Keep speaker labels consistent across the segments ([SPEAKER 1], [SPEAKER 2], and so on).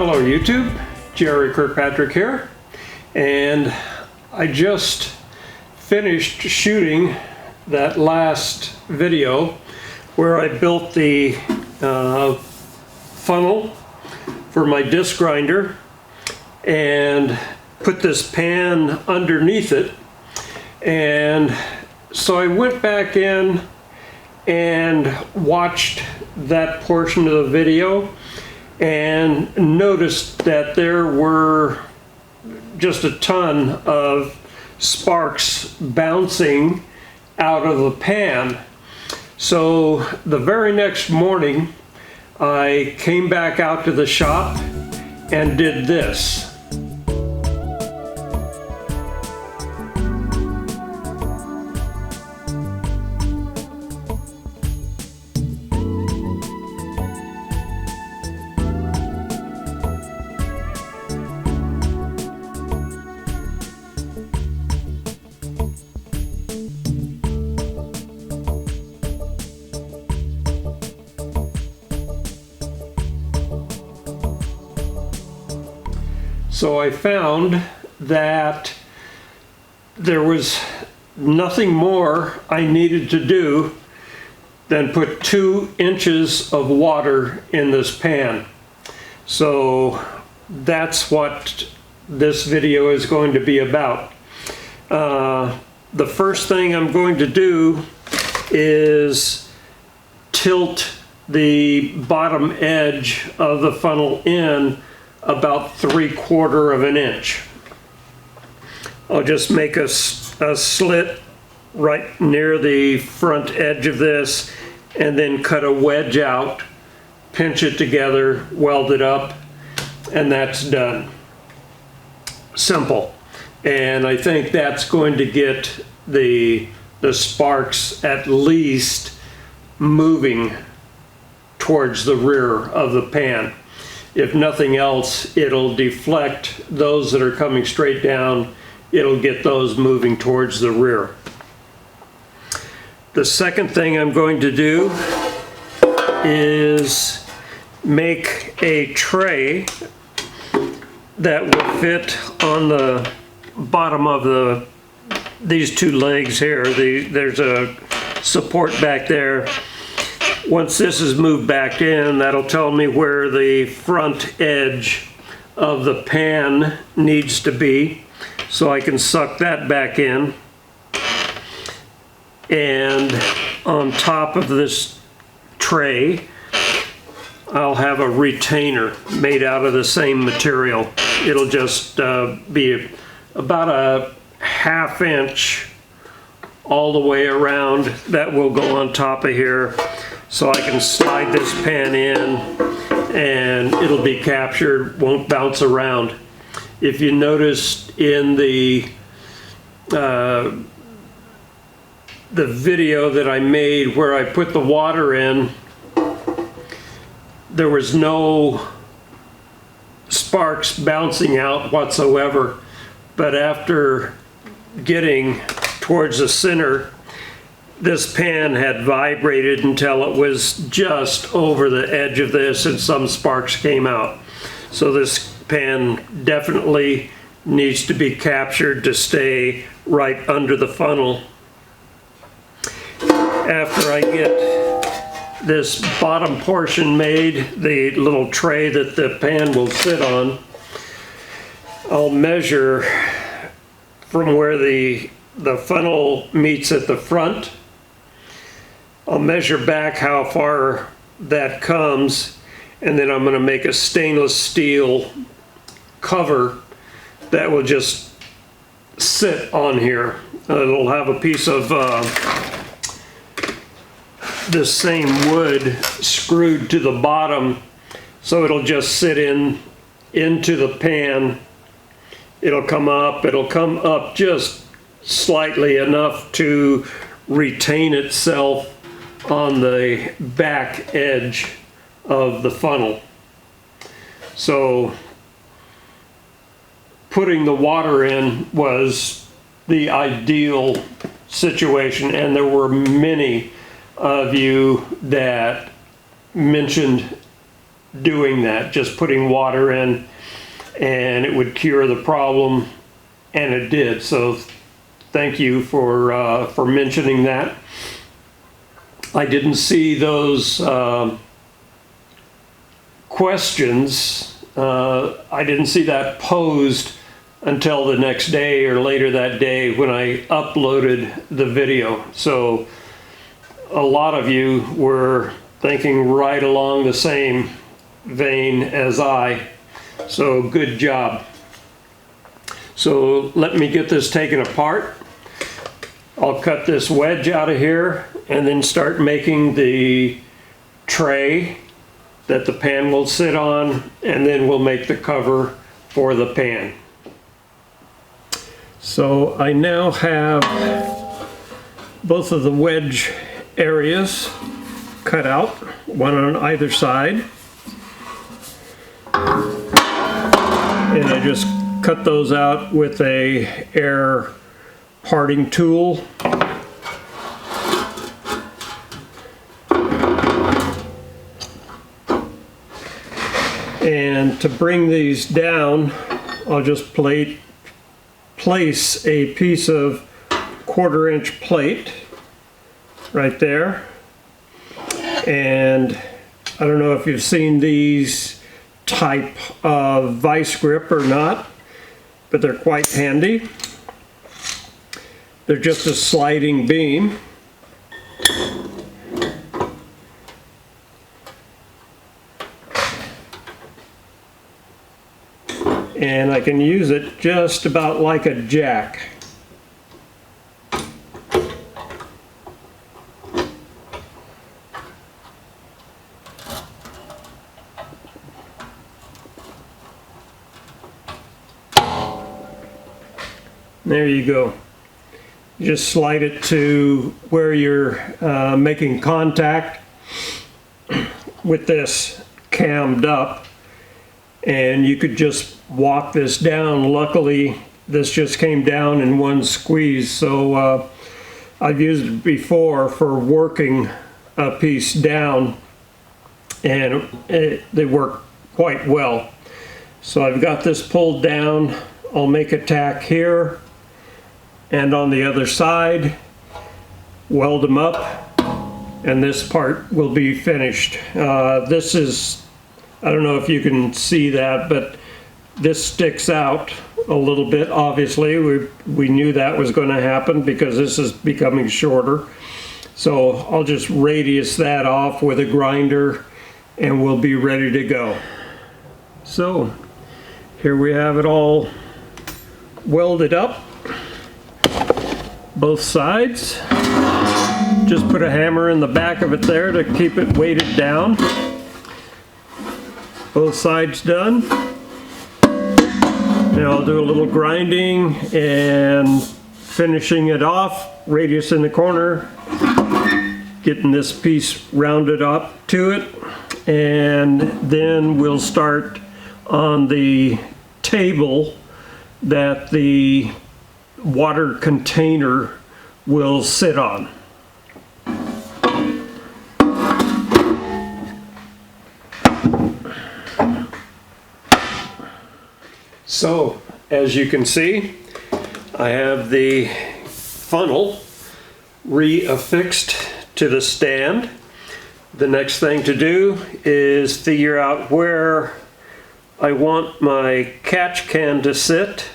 [SPEAKER 1] Hello YouTube, Jerry Kirkpatrick here, and I just finished shooting that last video where I built the funnel for my disc grinder and put this pan underneath it. And so I went back in and watched that portion of the video and noticed that there were just a ton of sparks bouncing out of the pan. So the very next morning I came back out to the shop and did this. So I found that there was nothing more I needed to do than put 2 inches of water in this pan. So that's what this video is going to be about. The first thing I'm going to do is tilt the bottom edge of the funnel in about 3/4 of an inch. I'll just make a slit right near the front edge of this and then cut a wedge out, pinch it together, weld it up, and that's done. Simple. And I think that's going to get the sparks at least moving towards the rear of the pan. If nothing else, it'll deflect those that are coming straight down. It'll get those moving towards the rear. The second thing I'm going to do is make a tray that will fit on the bottom of these 2 legs here. There's a support back there. Once this is moved back in, that'll tell me where the front edge of the pan needs to be, so I can suck that back in. And on top of this tray, I'll have a retainer made out of the same material. It'll just be about a 1/2 inch all the way around. That will go on top of here, so I can slide this pan in and it'll be captured, won't bounce around. If you noticed in the video that I made where I put the water in, there was no sparks bouncing out whatsoever. But after getting towards the center, this pan had vibrated until it was just over the edge of this and some sparks came out. So this pan definitely needs to be captured to stay right under the funnel. After I get this bottom portion made, the little tray that the pan will sit on, I'll measure from where the funnel meets at the front. I'll measure back how far that comes, and then I'm going to make a stainless steel cover that will just sit on here. It'll have a piece of this same wood screwed to the bottom, so it'll just sit into the pan. It'll come up just slightly enough to retain itself on the back edge of the funnel. So putting the water in was the ideal situation, and there were many of you that mentioned doing that, just putting water in, and it would cure the problem, and it did. So thank you for mentioning that. I didn't see those questions. I didn't see that posed until the next day or later that day when I uploaded the video. So a lot of you were thinking right along the same vein as I. So good job. So let me get this taken apart. I'll cut this wedge out of here and then start making the tray that the pan will sit on, and then we'll make the cover for the pan. So I now have both of the wedge areas cut out, one on either side. And I just cut those out with a air parting tool. And to bring these down, I'll just place a piece of 1/4-inch plate right there. And I don't know if you've seen these type of vice grip or not, but they're quite handy. They're just a sliding beam. And I can use it just about like a jack. There you go. You just slide it to where you're making contact with this cammed up, and you could just walk this down. Luckily, this just came down in one squeeze, so I've used it before for working a piece down, and they work quite well. So I've got this pulled down. I'll make a tack here and on the other side, weld them up, and this part will be finished. This is, I don't know if you can see that, but this sticks out a little bit. Obviously, we knew that was going to happen because this is becoming shorter. So I'll just radius that off with a grinder and we'll be ready to go. So here we have it all welded up, both sides. Just put a hammer in the back of it there to keep it weighted down. Both sides done. Now I'll do a little grinding and finishing it off, radius in the corner, getting this piece rounded up to it, and then we'll start on the table that the water container will sit on. So, as you can see, I have the funnel reaffixed to the stand. The next thing to do is figure out where I want my catch can to sit,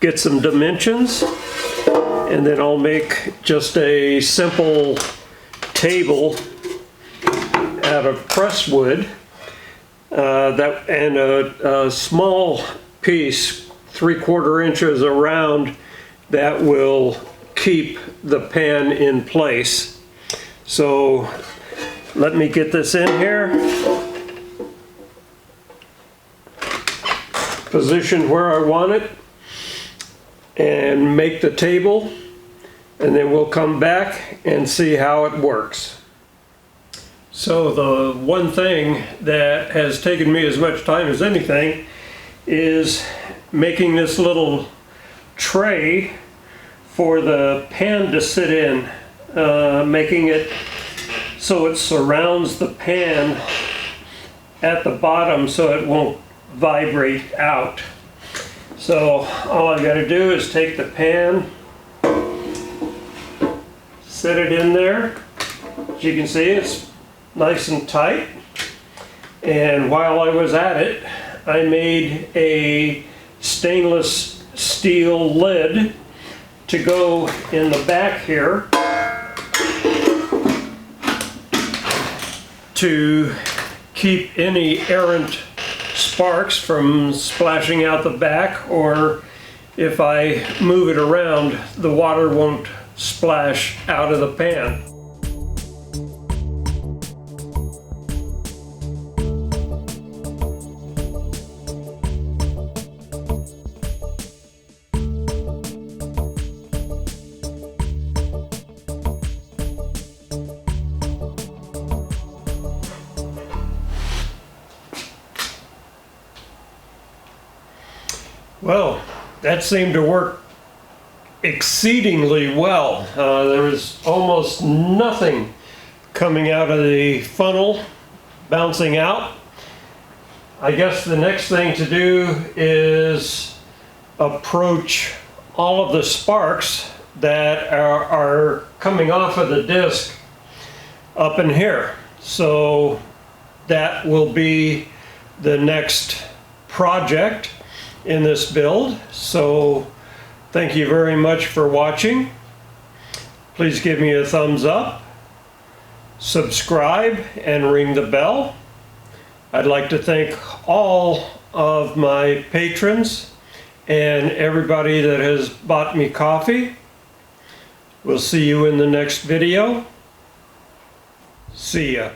[SPEAKER 1] get some dimensions, and then I'll make just a simple table out of press wood. And a small piece, 3/4 inches around, that will keep the pan in place. So let me get this in here, position where I want it, and make the table, and then we'll come back and see how it works. So the one thing that has taken me as much time as anything is making this little tray for the pan to sit in, making it so it surrounds the pan at the bottom so it won't vibrate out. So all I got to do is take the pan, set it in there. As you can see, it's nice and tight. And while I was at it, I made a stainless steel lid to go in the back here to keep any errant sparks from splashing out the back, or if I move it around, the water won't splash out of the pan. Well, that seemed to work exceedingly well. There was almost nothing coming out of the funnel, bouncing out. I guess the next thing to do is approach all of the sparks that are coming off of the disc up in here. So that will be the next project in this build. So thank you very much for watching. Please give me a thumbs up, subscribe, and ring the bell. I'd like to thank all of my patrons and everybody that has bought me coffee. We'll see you in the next video. See ya.